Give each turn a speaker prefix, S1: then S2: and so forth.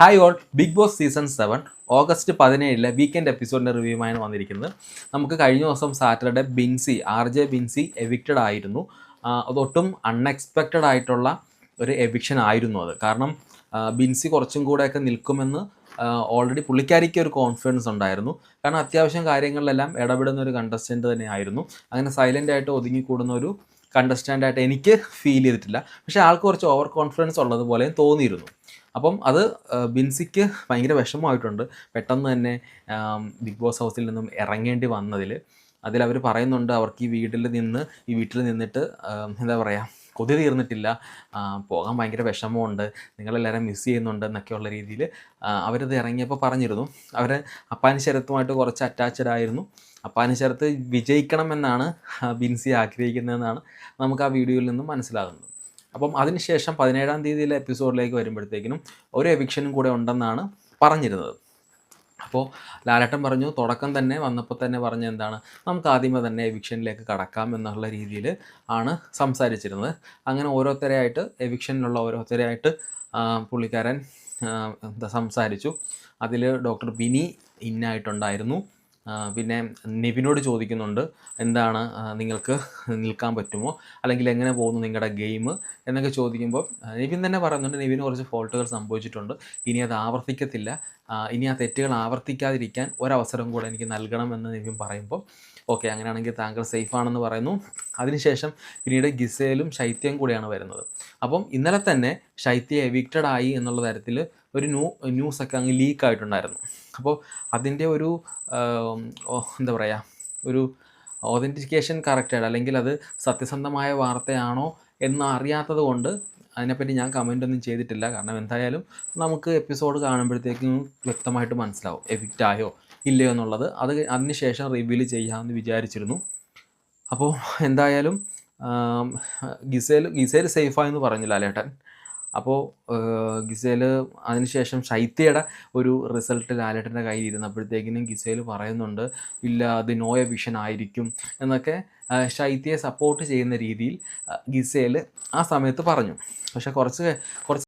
S1: Hi all, Bigg Boss season 7 August 17 weekend എപ്പിസോഡിൻ്റെ റിവ്യൂമായാണ് വന്നിരിക്കുന്നത്. നമുക്ക് കഴിഞ്ഞ ദിവസം സാറ്റർഡേ RJ ബിൻസി എവിക്റ്റഡ് ആയിരുന്നു. അതൊട്ടും അൺഎക്സ്പെക്റ്റഡ് ആയിട്ടുള്ള ഒരു എവിക്ഷൻ ആയിരുന്നു അത്. കാരണം ബിൻസി കുറച്ചും കൂടെയൊക്കെ നിൽക്കുമെന്ന് ഓൾറെഡി പുള്ളിക്കാരിക്ക് ഒരു കോൺഫിഡൻസ് ഉണ്ടായിരുന്നു. കാരണം അത്യാവശ്യം കാര്യങ്ങളിലെല്ലാം ഇടപെടുന്ന ഒരു കണ്ടസ്റ്റൻ്റ് തന്നെ ആയിരുന്നു. അങ്ങനെ സൈലൻ്റ് ആയിട്ട് ഒതുങ്ങിക്കൂടുന്ന ഒരു കണ്ടസ്റ്റൻ്റായിട്ട് എനിക്ക് ഫീൽ ചെയ്തിട്ടില്ല. പക്ഷേ ആൾക്ക് കുറച്ച് ഓവർ കോൺഫിഡൻസ് ഉള്ളതുപോലെയും തോന്നിയിരുന്നു. അപ്പം അത് ബിൻസിക്ക് ഭയങ്കര വിഷമമായിട്ടുണ്ട്. പെട്ടെന്ന് തന്നെ ബിഗ് ബോസ് ഹൗസിൽ നിന്നും ഇറങ്ങേണ്ടി വന്നതിൽ. അതിലവർ പറയുന്നുണ്ട് അവർക്ക് ഈ വീട്ടിൽ നിന്നിട്ട് എന്താ പറയുക, കൊതി തീർന്നിട്ടില്ല, പോകാൻ ഭയങ്കര വിഷമമുണ്ട്, നിങ്ങളെല്ലാവരും മിസ് ചെയ്യുന്നുണ്ട് എന്നൊക്കെയുള്ള രീതിയിൽ അവരത് ഇറങ്ങിയപ്പോൾ പറഞ്ഞിരുന്നു. അവർ അപ്പാനി ശരത്തുമായിട്ട് കുറച്ച് അറ്റാച്ച്ഡ് ആയിരുന്നു. അപ്പാനി ശരത്ത് വിജയിക്കണമെന്നാണ് ബിൻസി ആഗ്രഹിക്കുന്നതെന്നാണ് നമുക്ക് ആ വീഡിയോയിൽ നിന്നും മനസ്സിലാകുന്നത്. അപ്പം അതിനുശേഷം 17-ാം തീയതിയിലെ എപ്പിസോഡിലേക്ക് വരുമ്പോഴത്തേക്കിനും ഒരു എവിക്ഷനും കൂടെ ഉണ്ടെന്നാണ് പറഞ്ഞിരുന്നത്. അപ്പോൾ ലാലേട്ടൻ പറഞ്ഞു, തുടക്കം തന്നെ വന്നപ്പോൾ തന്നെ പറഞ്ഞ എന്താണ്, നമുക്ക് ആദ്യമേ തന്നെ എവിക്ഷനിലേക്ക് കടക്കാം എന്നുള്ള രീതിയിൽ ആണ് സംസാരിച്ചിരുന്നത്. അങ്ങനെ ഓരോരുത്തരെയായിട്ട് പുള്ളിക്കാരൻ സംസാരിച്ചു. അതിൽ ഡോക്ടർ ബിനി ഇന്നായിട്ടുണ്ടായിരുന്നു. പിന്നെ നിവിനോട് ചോദിക്കുന്നുണ്ട്, എന്താണ് നിങ്ങൾക്ക് നിൽക്കാൻ പറ്റുമോ, അല്ലെങ്കിൽ എങ്ങനെ പോകുന്നു നിങ്ങളുടെ ഗെയിം എന്നൊക്കെ ചോദിക്കുമ്പോൾ നിവിൻ തന്നെ പറയുന്നുണ്ട് നിവിന് കുറച്ച് ഫോൾട്ടുകൾ സംഭവിച്ചിട്ടുണ്ട്, ഇനി അത് ആവർത്തിക്കത്തില്ല, ഇനി ആ തെറ്റുകൾ ആവർത്തിക്കാതിരിക്കാൻ ഒരവസരം കൂടെ എനിക്ക് നൽകണമെന്ന് നിവിൻ പറയുമ്പോൾ ഓക്കെ, അങ്ങനെയാണെങ്കിൽ താങ്കൾ സേഫാണെന്ന് പറയുന്നു. അതിനുശേഷം പിന്നീട് ഗിസേലും ശൈത്യം കൂടെയാണ് വരുന്നത്. അപ്പം ഇന്നലെ തന്നെ ശൈത്യ എവിക്റ്റഡ് ആയി എന്നുള്ള തരത്തിൽ ഒരു ന്യൂസൊക്കെ അങ്ങ് ലീക്കായിട്ടുണ്ടായിരുന്നു. അപ്പോൾ അതിൻ്റെ ഒരു എന്താ പറയുക, ഒരു ഓതൻറ്റിക്കേഷൻ കറക്റ്റായിട്ട്, അല്ലെങ്കിൽ അത് സത്യസന്ധമായ വാർത്തയാണോ എന്ന് അറിയാത്തത് കൊണ്ട് അതിനെപ്പറ്റി ഞാൻ കമൻ്റൊന്നും ചെയ്തിട്ടില്ല. കാരണം എന്തായാലും നമുക്ക് എപ്പിസോഡ് കാണുമ്പോഴത്തേക്കും വ്യക്തമായിട്ട് മനസ്സിലാവും എവിക്റ്റായോ ഇല്ലയോ എന്നുള്ളത്. അതിന് ശേഷം റിവീൽ ചെയ്യാമെന്ന് വിചാരിച്ചിരുന്നു. അപ്പോൾ എന്തായാലും ഗിസേൽ സേഫായെന്ന് പറഞ്ഞില്ല ലാലേട്ടൻ. അപ്പോൾ ഗിസേൽ അതിനുശേഷം ശൈത്യയുടെ ഒരു റിസൾട്ട് ലാലേട്ടൻ്റെ കയ്യിൽ ഇരുന്നപ്പോഴത്തേക്കിനും ഗിസേൽ പറയുന്നുണ്ട്, ഇല്ല അത് നോ എവിക്ഷൻ ആയിരിക്കും എന്നൊക്കെ ശൈത്യയെ സപ്പോർട്ട് ചെയ്യുന്ന രീതിയിൽ ഗിസേൽ ആ സമയത്ത് പറഞ്ഞു. പക്ഷേ കുറച്ച്